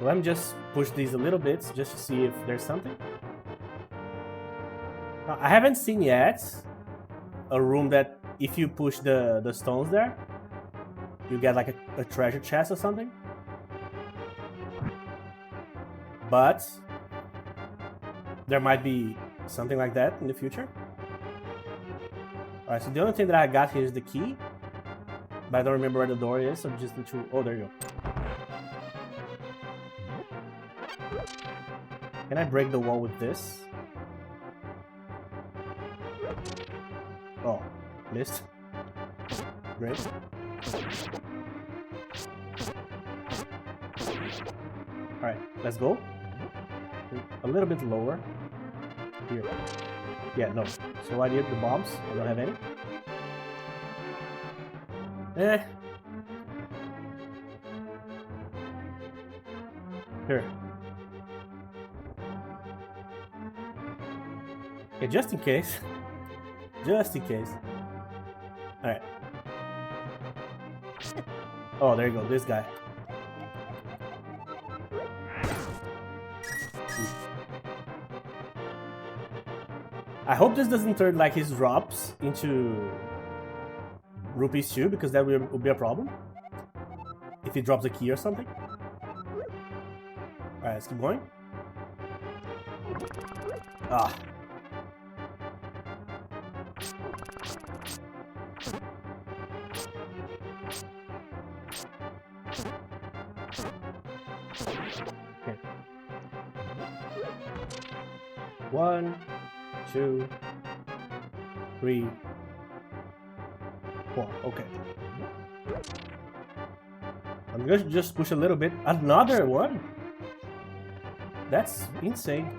Let me just push these a little bit just to see if there's something. Now, I haven't seen yet a room that if you push the stones there, you get like a treasure chest or something. But there might be something like that in the future. Alright, so the only thing that I got here is the key. But I don't remember where the door is, so just need to... Oh, there you go. Can I break the wall with this? Oh, missed. Great. Alright, let's go. A little bit lower. Here. Yeah, no. So I need the bombs. I don't have any. Here. Okay, just in case. Just in case. Alright. Oh, there you go. This guy. I hope this doesn't turn like his drops into rupees too, because that would be a problem. If he drops a key or something. Alright, let's keep going. Ah. Okay. 1, 2, 3, 4. Okay. I'm going to just push a little bit. Another one? That's insane.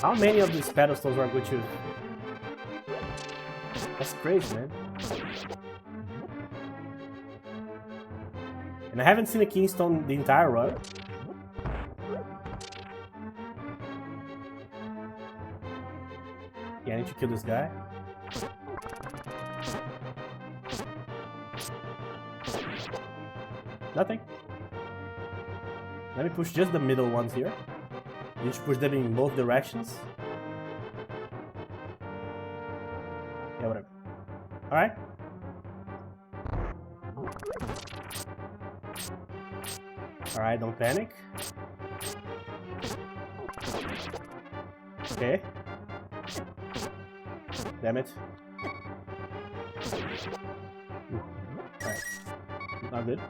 How many of these pedestals are going to... That's crazy, man. And I haven't seen a Keystone the entire run. Yeah, I need to kill this guy. Nothing. Let me push just the middle ones here. You should push them in both directions. Yeah, whatever. Alright. Alright, don't panic. Okay. Damn it. Alright. Not good.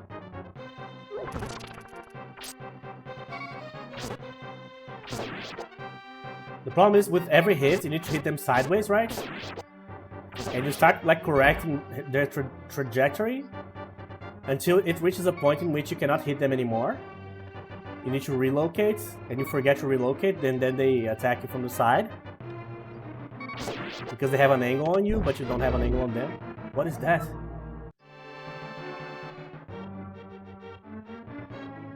The problem is with every hit, you need to hit them sideways, right? And you start like correcting their trajectory until it reaches a point in which you cannot hit them anymore. You need to relocate, and you forget to relocate, then they attack you from the side. Because they have an angle on you, but you don't have an angle on them. What is that?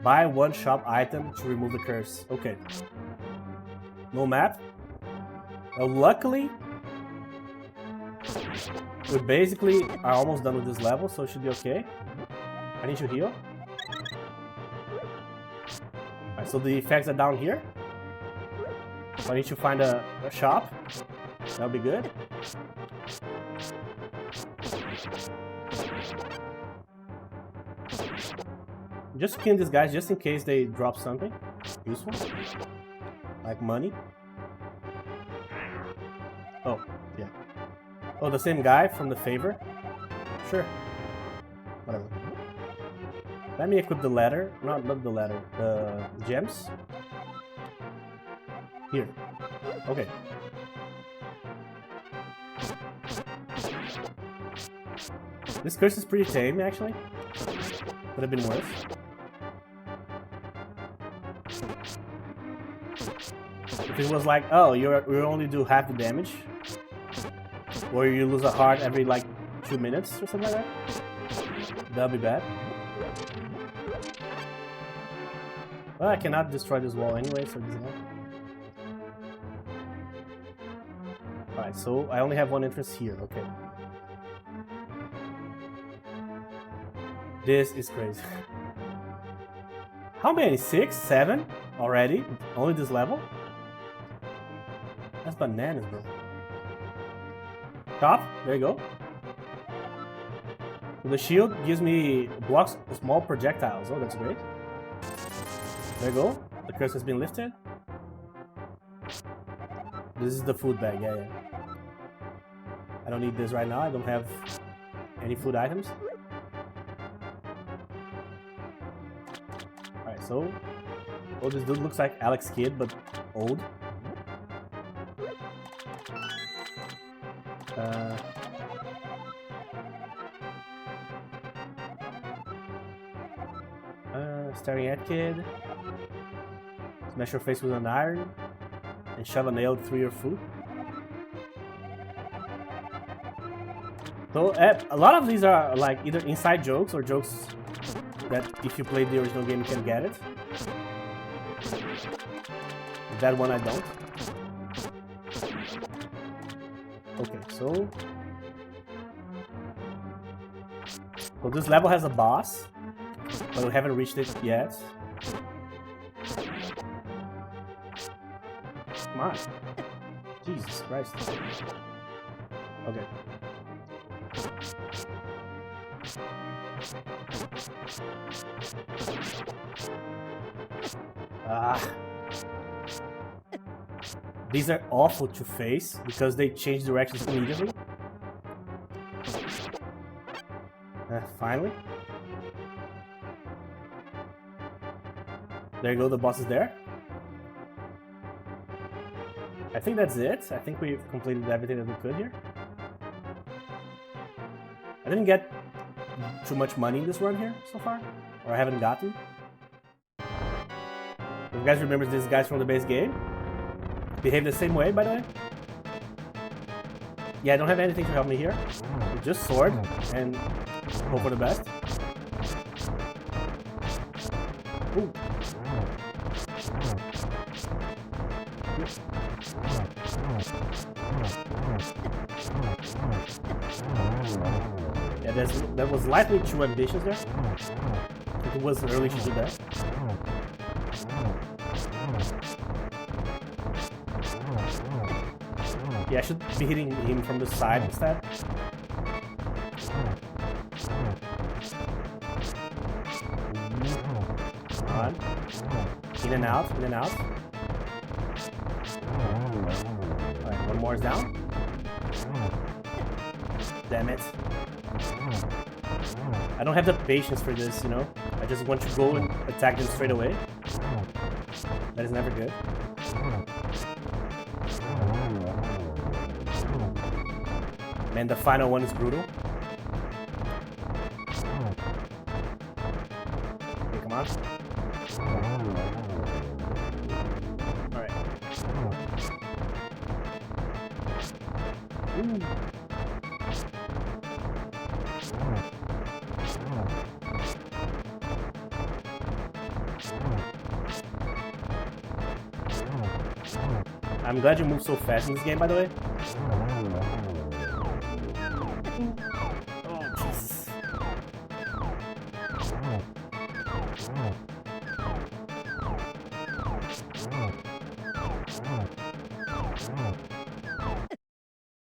Buy one shop item to remove the curse. Okay. No map. Well, luckily, we basically are almost done with this level, so it should be okay. I need to heal. Alright, so the effects are down here. So I need to find a shop. That'll be good. Just killing these guys just in case they drop something useful. Like money. Oh, yeah. Oh, the same guy from the favor? Sure. Whatever. Let me equip the ladder. Not the ladder. The gems. Here. Okay. This curse is pretty tame, actually. Could have been worse. If it was like, oh, you only do half the damage, or you lose a heart every like 2 minutes or something like that, that'll be bad. Well, I cannot destroy this wall anyway, so it doesn't matter. Alright, so I only have one entrance here, okay. This is crazy. How many? 6? 7? Already? Only this level? That's bananas, bro. Top, there you go. The shield gives me blocks small projectiles. Oh, that's great. There you go. The curse has been lifted. This is the food bag, yeah. I don't need this right now. I don't have any food items. so... Oh, this dude looks like Alex Kidd, but old. Staring at kid. Smash your face with an iron. And shove a nail through your foot. So, a lot of these are like either inside jokes or jokes that if you played the original game you can get it. That one I don't. Okay, so this level has a boss, but we haven't reached it yet. Come on. Jesus Christ. Okay. These are awful to face because they change directions immediately. Finally. There you go, the boss is there. I think that's it. I think we've completed everything that we could here. I didn't get too much money in this run here so far, or I haven't gotten. If you guys remember these guys from the base game, behave the same way, by the way. Yeah, I don't have anything to help me here. Just sword and hope for the best. Ooh. Yeah, that was slightly too ambitious there. I think it was early to do that. Yeah, I should be hitting him from the side instead. Come on. In and out, in and out. Alright, one more is down. Damn it. I don't have the patience for this, you know? I just want to go and attack them straight away. That is never good. Man, the final one is brutal. Okay, come on. Alright. Ooh. I'm glad you move so fast in this game, by the way. Oh, Jesus.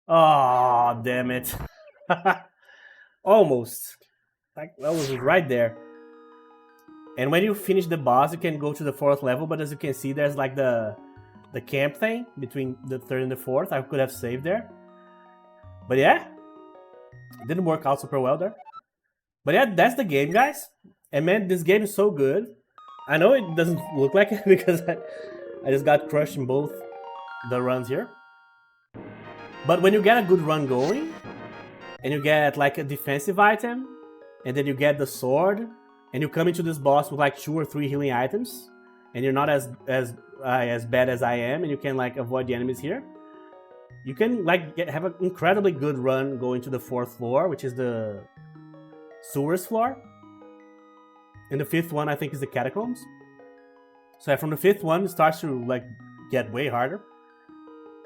Oh, damn it. Almost. Like, that was right there. And when you finish the boss, you can go to the 4th level, but as you can see, there's like the camp thing between the 3rd and the 4th. I could have saved there. But yeah, it didn't work out super well there. But yeah, that's the game, guys. And man, this game is so good. I know it doesn't look like it because I just got crushed in both the runs here. But when you get a good run going, and you get like a defensive item, and then you get the sword, and you come into this boss with like 2 or 3 healing items, and you're not as bad as I am, and you can like avoid the enemies here. You can like have an incredibly good run going to the 4th floor, which is the sewers floor. And the 5th one I think is the catacombs. So yeah, from the 5th one it starts to like get way harder.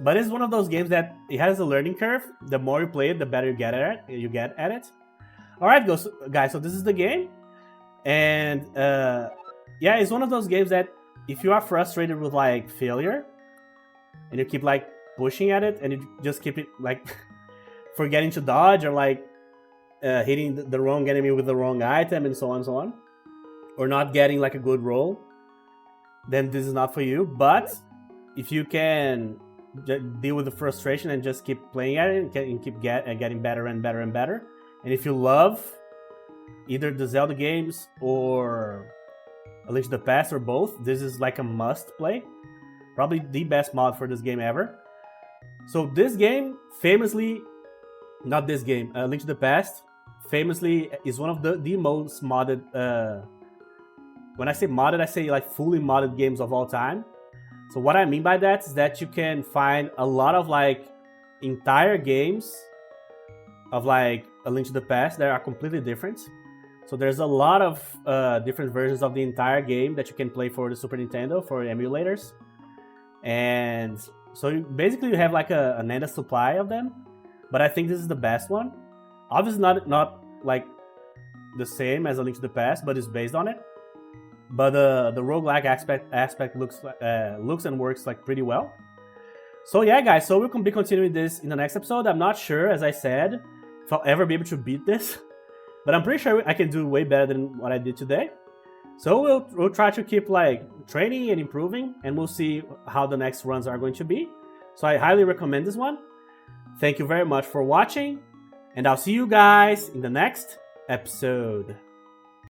But it's one of those games that it has a learning curve. The more you play it, the better you get at it. Alright guys, so this is the game. And yeah, it's one of those games that if you are frustrated with like failure and you keep like pushing at it and you just keep it like forgetting to dodge or like hitting the wrong enemy with the wrong item and so on, or not getting like a good roll, then this is not for you. But if you can deal with the frustration and just keep playing at it and keep getting better and better and better, and if you love either the Zelda games or A Link to the Past or both, this is like a must play. Probably the best mod for this game ever. So this game famously, not this game, Link to the Past, famously is one of the most modded, when I say modded, I say like fully modded games of all time. So what I mean by that is that you can find a lot of like entire games of like A Link to the Past that are completely different. So there's a lot of different versions of the entire game that you can play for the Super Nintendo, for emulators. And so basically you have like an endless supply of them, but I think this is the best one. Obviously not like the same as A Link to the Past, but it's based on it. But the roguelike aspect looks and works like pretty well. So yeah, guys, so we'll be continuing this in the next episode. I'm not sure, as I said, if I'll ever be able to beat this, but I'm pretty sure I can do way better than what I did today. So we'll try to keep like training and improving, and we'll see how the next runs are going to be. So I highly recommend this one. Thank you very much for watching, and I'll see you guys in the next episode.